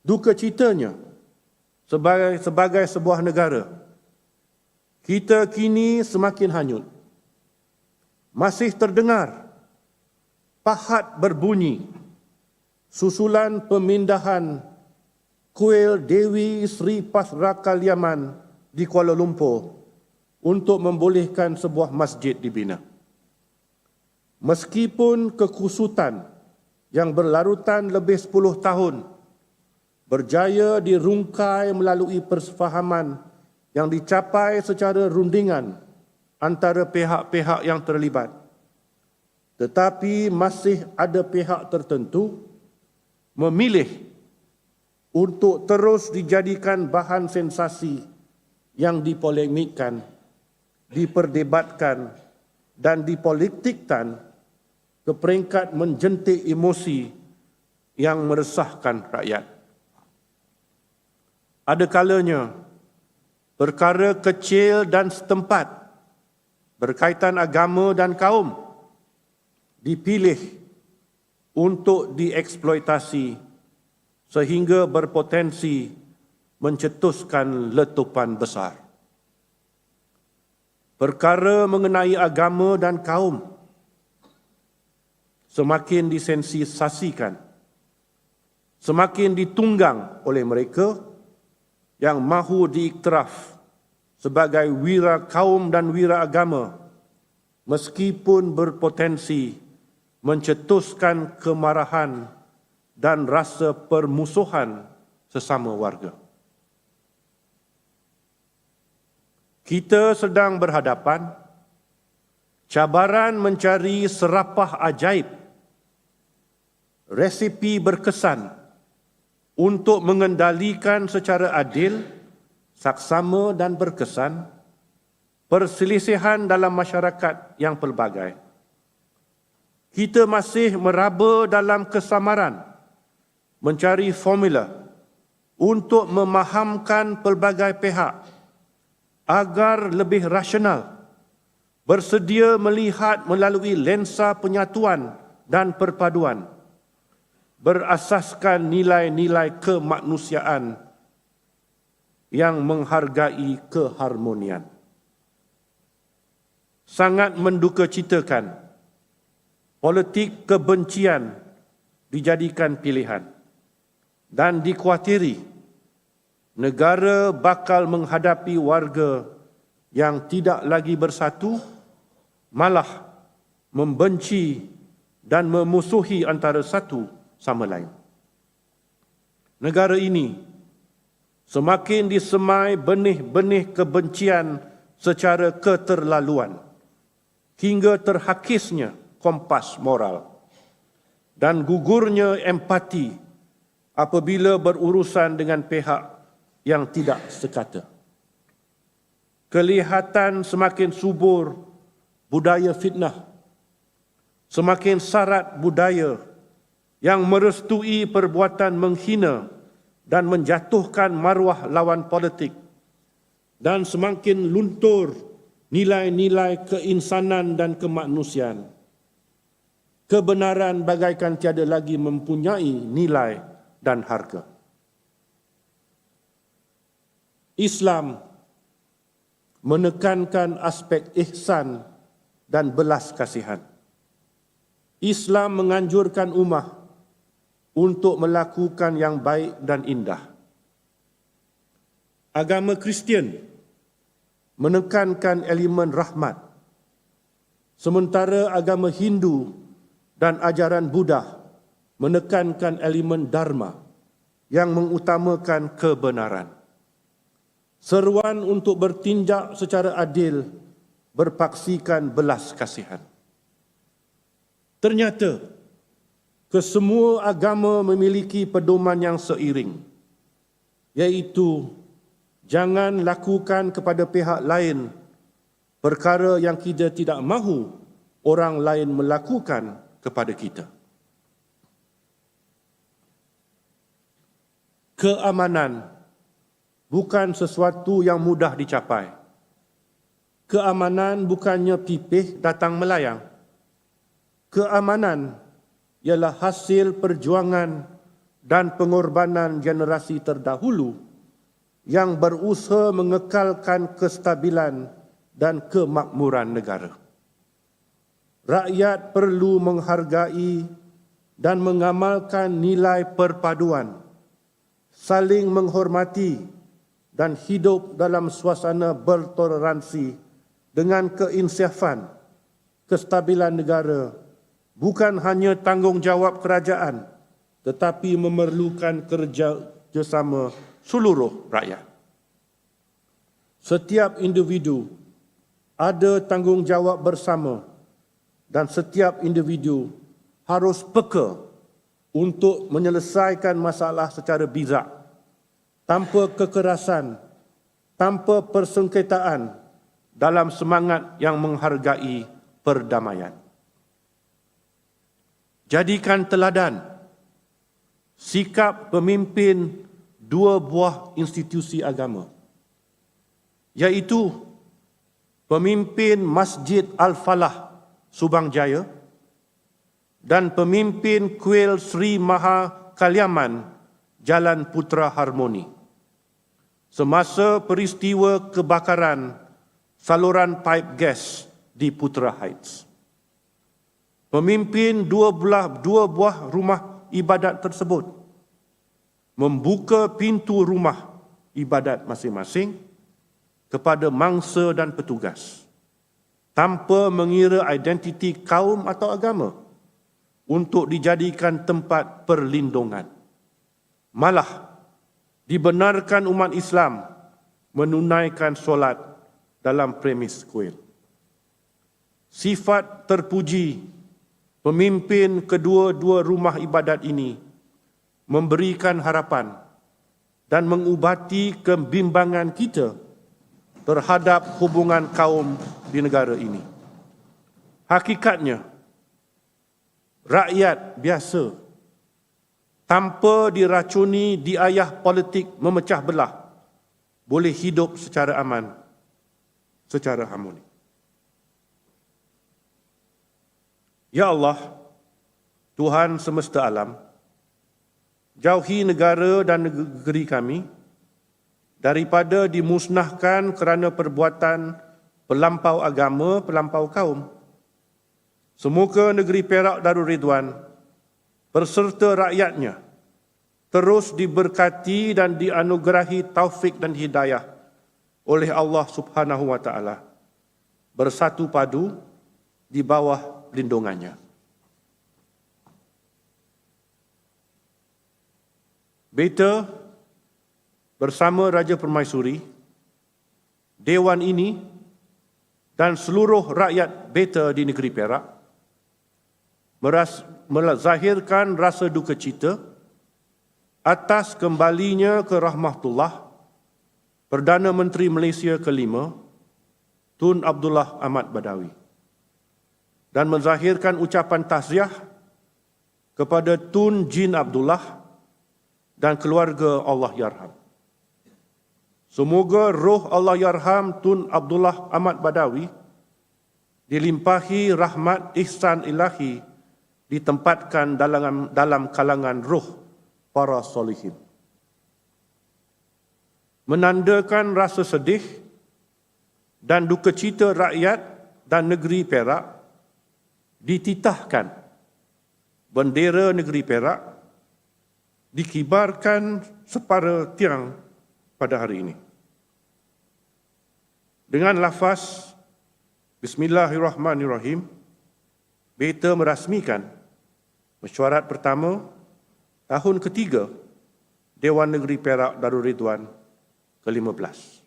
duka citanya sebagai sebuah negara, kita kini semakin hanyut. Masih terdengar pahat berbunyi susulan pemindahan kuil Dewi Sri Pasrakaliaman di Kuala Lumpur untuk membolehkan sebuah masjid dibina. Meskipun kekusutan yang berlarutan lebih 10 tahun berjaya dirungkai melalui persefahaman yang dicapai secara rundingan antara pihak-pihak yang terlibat, tetapi masih ada pihak tertentu memilih untuk terus dijadikan bahan sensasi yang dipolemikkan, diperdebatkan dan dipolitikkan ke peringkat menjentik emosi yang meresahkan rakyat. Ada kalanya perkara kecil dan setempat berkaitan agama dan kaum dipilih untuk dieksploitasi sehingga berpotensi mencetuskan letupan besar. Perkara mengenai agama dan kaum semakin disensasikan, semakin ditunggang oleh mereka yang mahu diiktiraf sebagai wira kaum dan wira agama, meskipun berpotensi mencetuskan kemarahan dan rasa permusuhan sesama warga. Kita sedang berhadapan cabaran mencari serapah ajaib, resipi berkesan untuk mengendalikan secara adil, saksama dan berkesan perselisihan dalam masyarakat yang pelbagai. Kita masih meraba dalam kesamaran mencari formula untuk memahamkan pelbagai pihak agar lebih rasional, bersedia melihat melalui lensa penyatuan dan perpaduan, berasaskan nilai-nilai kemanusiaan yang menghargai keharmonian. Sangat mendukacitakan politik kebencian dijadikan pilihan dan dikhawatiri negara bakal menghadapi warga yang tidak lagi bersatu, malah membenci dan memusuhi antara satu sama lain. Negara ini semakin disemai benih-benih kebencian secara keterlaluan hingga terhakisnya kompas moral dan gugurnya empati apabila berurusan dengan pihak yang tidak sekata. Kelihatan semakin subur budaya fitnah, semakin syarat budaya yang merestui perbuatan menghina dan menjatuhkan maruah lawan politik, dan semakin luntur nilai-nilai keinsanan dan kemanusiaan. Kebenaran bagaikan tiada lagi mempunyai nilai dan harga. Islam menekankan aspek ihsan dan belas kasihan. Islam menganjurkan ummah untuk melakukan yang baik dan indah. Agama Kristian menekankan elemen rahmat, sementara agama Hindu dan ajaran Buddha menekankan elemen dharma yang mengutamakan kebenaran. Seruan untuk bertindak secara adil berpaksikan belas kasihan. Ternyata, kesemua agama memiliki pedoman yang seiring, iaitu jangan lakukan kepada pihak lain perkara yang kita tidak mahu orang lain melakukan kepada kita. Keamanan bukan sesuatu yang mudah dicapai. Keamanan bukannya pipih datang melayang. Keamanan ialah hasil perjuangan dan pengorbanan generasi terdahulu yang berusaha mengekalkan kestabilan dan kemakmuran negara. Rakyat perlu menghargai dan mengamalkan nilai perpaduan, saling menghormati dan hidup dalam suasana bertoleransi dengan keinsyafan. Kestabilan negara bukan hanya tanggungjawab kerajaan, tetapi memerlukan kerjasama seluruh rakyat. Setiap individu ada tanggungjawab bersama dan setiap individu harus peka untuk menyelesaikan masalah secara bijak, tanpa kekerasan, tanpa persengketaan, dalam semangat yang menghargai perdamaian. Jadikan teladan sikap pemimpin dua buah institusi agama, iaitu pemimpin Masjid Al-Falah Subang Jaya dan pemimpin Kuil Sri Maha Kaliaman Jalan Putra Harmoni semasa peristiwa kebakaran saluran pipe gas di Putra Heights. Pemimpin dua buah rumah ibadat tersebut membuka pintu rumah ibadat masing-masing kepada mangsa dan petugas tanpa mengira identiti kaum atau agama untuk dijadikan tempat perlindungan. Malah dibenarkan umat Islam menunaikan solat dalam premis kuil. Sifat terpuji pemimpin kedua-dua rumah ibadat ini memberikan harapan dan mengubati kebimbangan kita terhadap hubungan kaum di negara ini. Hakikatnya, rakyat biasa tanpa diracuni diayah politik memecah belah boleh hidup secara aman, secara harmoni. Ya Allah, Tuhan semesta alam, jauhi negara dan negeri kami daripada dimusnahkan kerana perbuatan pelampau agama, pelampau kaum. Semoga negeri Perak Darul Ridwan berserta rakyatnya terus diberkati dan dianugerahi taufik dan hidayah oleh Allah Subhanahu wa taala, bersatu padu di bawah lindungannya. Beta bersama Raja Permaisuri, Dewan ini dan seluruh rakyat Beta di negeri Perak menzahirkan rasa duka cita atas kembalinya ke rahmatullah Perdana Menteri Malaysia kelima, Tun Abdullah Ahmad Badawi, dan menzahirkan ucapan takziah kepada Tun Jin Abdullah dan keluarga Allahyarham. Semoga roh Allahyarham Tun Abdullah Ahmad Badawi dilimpahi rahmat ihsan ilahi, ditempatkan dalam kalangan roh para solihin. Menandakan rasa sedih dan duka cita rakyat dan negeri Perak, dititahkan bendera negeri Perak, dikibarkan separa tiang pada hari ini. Dengan lafaz Bismillahirrahmanirrahim, Beta merasmikan mesyuarat pertama tahun ketiga Dewan Negeri Perak Darul Ridwan ke-15.